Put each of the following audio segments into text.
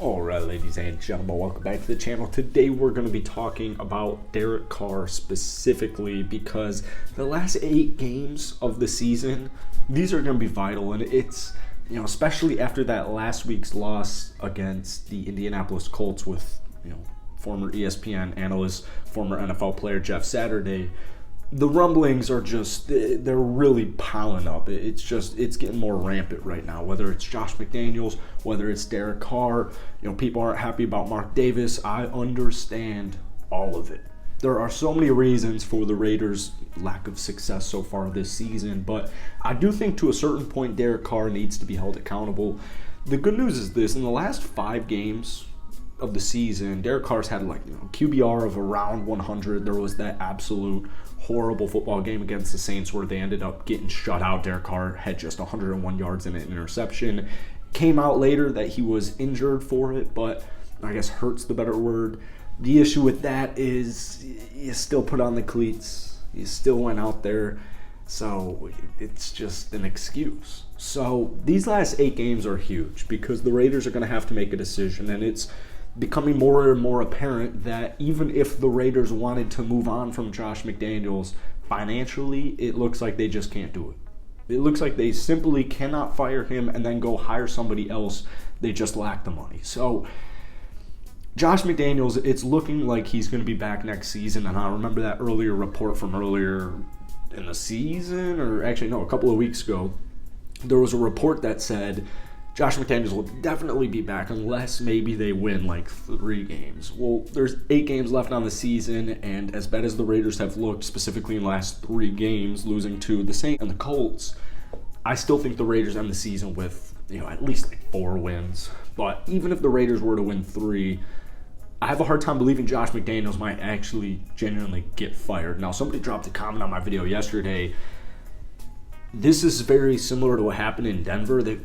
Alright, ladies and gentlemen, welcome back to the channel. Today we're going to be talking about Derek Carr specifically because the last 8 games of the season, these are going to be vital, and it's, especially after that last week's loss against the Indianapolis Colts with, former ESPN analyst, former NFL player Jeff Saturday. The rumblings are they're really piling up. It's getting more rampant right now, whether it's Josh McDaniels, whether it's Derek Carr. People aren't happy about Mark Davis. I understand all of it. There are so many reasons for the Raiders' lack of success so far this season, but I do think to a certain point Derek Carr needs to be held accountable. The good news is this: in the last 5 games of the season, Derek Carr's had QBR of around 100. There was that absolute horrible football game against the Saints where they ended up getting shut out. Derek Carr had just 101 yards and an interception. Came out later that he was injured for it, but I guess hurt's the better word. The issue with that is you still put on the cleats. You still went out there. So it's just an excuse. So these last 8 games are huge because the Raiders are going to have to make a decision, and it's becoming more and more apparent that even if the Raiders wanted to move on from Josh McDaniels financially, it looks like they just can't do it. It looks like they simply cannot fire him and then go hire somebody else. They just lack the money. So Josh McDaniels, it's looking like he's going to be back next season, and I remember that earlier report from earlier in the season, or actually no, a couple of weeks ago, there was a report that said Josh McDaniels will definitely be back unless maybe they win 3 games. Well, there's 8 games left on the season, and as bad as the Raiders have looked, specifically in the last 3 games, losing to the Saints and the Colts, I still think the Raiders end the season with at least 4 wins. But even if the Raiders were to win 3, I have a hard time believing Josh McDaniels might actually genuinely get fired. Now, somebody dropped a comment on my video yesterday. This is very similar to what happened in Denver. They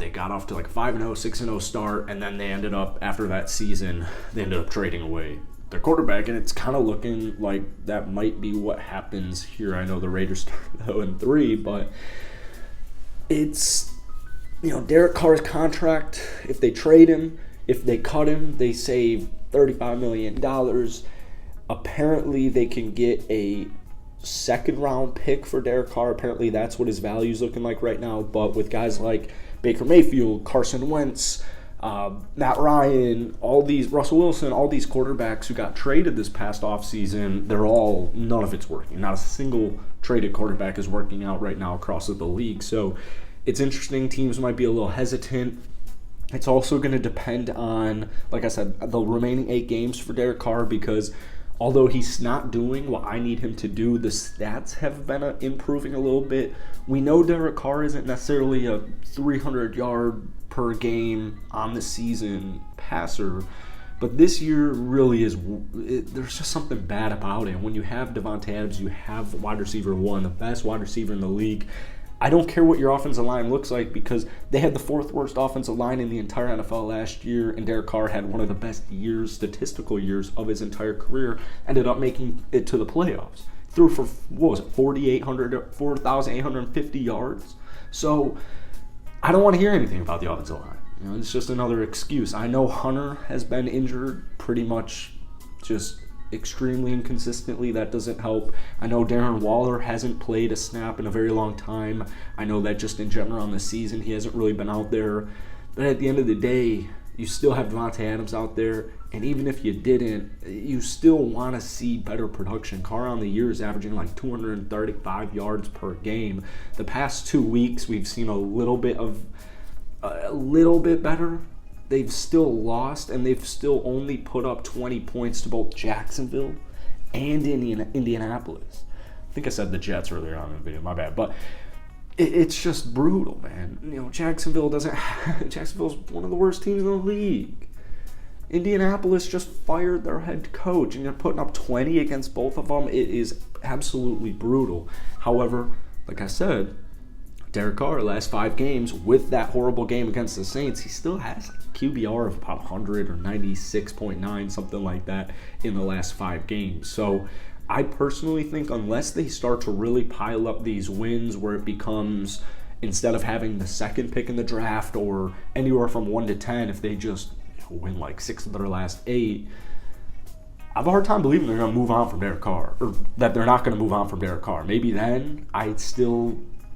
got off to 5-0, 6-0 start, and then they ended up, after that season, they ended up trading away their quarterback, and it's kind of looking like that might be what happens here. I know the Raiders started 0-3, but it's, Derek Carr's contract, if they trade him, if they cut him, they save $35 million. Apparently, they can get a second-round pick for Derek Carr. Apparently, that's what his value is looking like right now. But with guys like Baker Mayfield, Carson Wentz, Matt Ryan, Russell Wilson, all these quarterbacks who got traded this past offseason, none of it's working. Not a single traded quarterback is working out right now across the league. So it's interesting. Teams might be a little hesitant. It's also going to depend on, like I said, the remaining 8 games for Derek Carr, because although he's not doing what I need him to do, the stats have been improving a little bit. We know Derek Carr isn't necessarily a 300-yard per game on the season passer, but this year really is. There's just something bad about it. When you have Devontae Adams, you have wide receiver 1, the best wide receiver in the league. I don't care what your offensive line looks like, because they had the 4th worst offensive line in the entire NFL last year, and Derek Carr had one of the best statistical years of his entire career, ended up making it to the playoffs. Threw for, 4,850 yards. So I don't want to hear anything about the offensive line. It's just another excuse. I know Hunter has been injured pretty much just extremely inconsistently. That doesn't help. I know Darren Waller hasn't played a snap in a very long time. I know that just in general on the season he hasn't really been out there. But at the end of the day, you still have Devontae Adams out there, and even if you didn't, you still want to see better production. Carr on the year is averaging 235 yards per game. The past 2 weeks we've seen a little bit better. They've still lost, and they've still only put up 20 points to both Jacksonville and Indianapolis. I think I said the Jets earlier on in the video, my bad. But it's just brutal, man. Jacksonville's one of the worst teams in the league. Indianapolis just fired their head coach, and you're putting up 20 against both of them. It is absolutely brutal. However, like I said, Derek Carr, last 5 games, with that horrible game against the Saints, he still has QBR of about 100 or 96.9, something like that, in the last 5 games. So I personally think unless they start to really pile up these wins where it becomes, instead of having the second pick in the draft or anywhere from 1 to 10, if they just win like 6 of their last 8, I have a hard time believing they're going to move on from Derek Carr, or that they're not going to move on from Derek Carr. Maybe then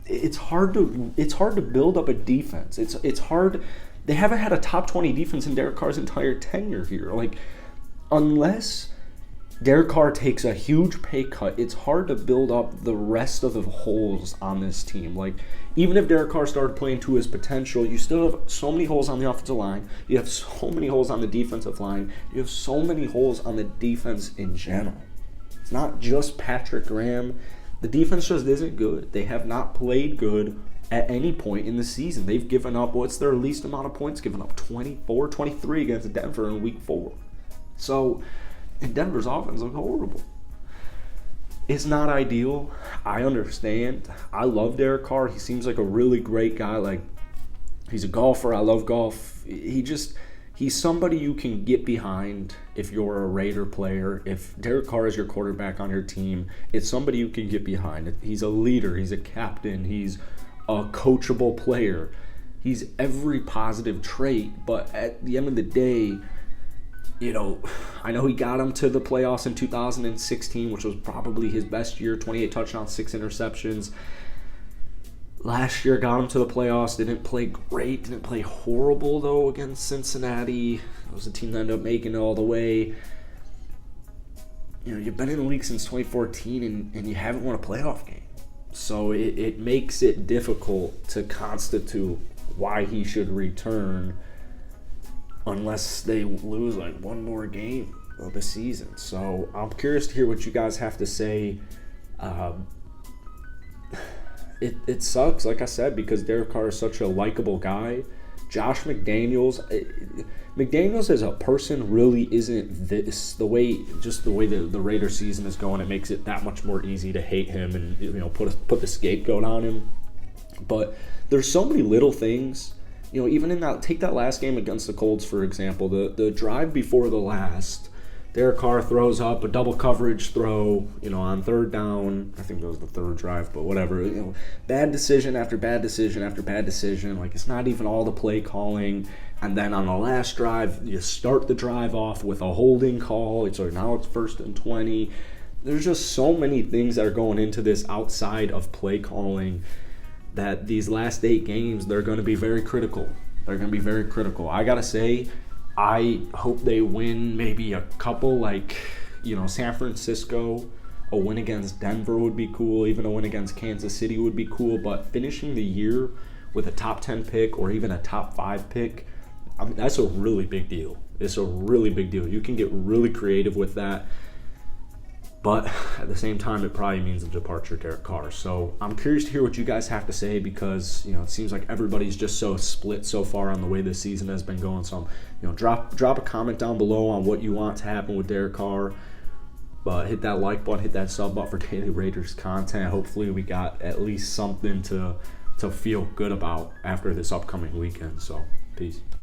it's hard to build up a defense. It's hard. They haven't had a top 20 defense in Derek Carr's entire tenure here. Like, unless Derek Carr takes a huge pay cut, it's hard to build up the rest of the holes on this team. Like, even if Derek Carr started playing to his potential, you still have so many holes on the offensive line. You have so many holes on the defensive line. You have so many holes on the defense in general. It's not just Patrick Graham. The defense just isn't good. They have not played good at any point in the season. They've given up, what's their least amount of points? Given up 24, 23 against Denver in week 4. So, and Denver's offense looked horrible. It's not ideal. I understand. I love Derek Carr. He seems like a really great guy. Like, he's a golfer. I love golf. He's somebody you can get behind if you're a Raider player. If Derek Carr is your quarterback on your team, it's somebody you can get behind. He's a leader. He's a captain. He's a coachable player. He's every positive trait. But at the end of the day, I know he got him to the playoffs in 2016, which was probably his best year, 28 touchdowns, 6 interceptions. Last year got him to the playoffs, didn't play great, didn't play horrible, though, against Cincinnati. It was a team that ended up making it all the way. You've been in the league since 2014, and you haven't won a playoff game. So it makes it difficult to constitute why he should return unless they lose like one more game of the season. So I'm curious to hear what you guys have to say. It sucks, like I said, because Derek Carr is such a likable guy. Josh McDaniels as a person really isn't this. The way the Raiders season is going, it makes it that much more easy to hate him and put the scapegoat on him. But there's so many little things. Even in take that last game against the Colts, for example, the drive before the last, Derek Carr throws up a double coverage throw, on 3rd down. I think that was the 3rd drive, but whatever. Bad decision after bad decision after bad decision. Like, it's not even all the play calling. And then on the last drive, you start the drive off with a holding call. Now it's 1st and 20. There's just so many things that are going into this outside of play calling, that these last 8 games, they're going to be very critical. I got to say, I hope they win maybe a couple, like, San Francisco. A win against Denver would be cool. Even a win against Kansas City would be cool. But finishing the year with a top 10 pick or even a top 5 pick, that's a really big deal. It's a really big deal. You can get really creative with that. But at the same time, it probably means the departure of Derek Carr. So I'm curious to hear what you guys have to say, because it seems like everybody's just so split so far on the way this season has been going. So drop a comment down below on what you want to happen with Derek Carr. But hit that like button, hit that sub button for daily Raiders content. Hopefully we got at least something to feel good about after this upcoming weekend. So peace.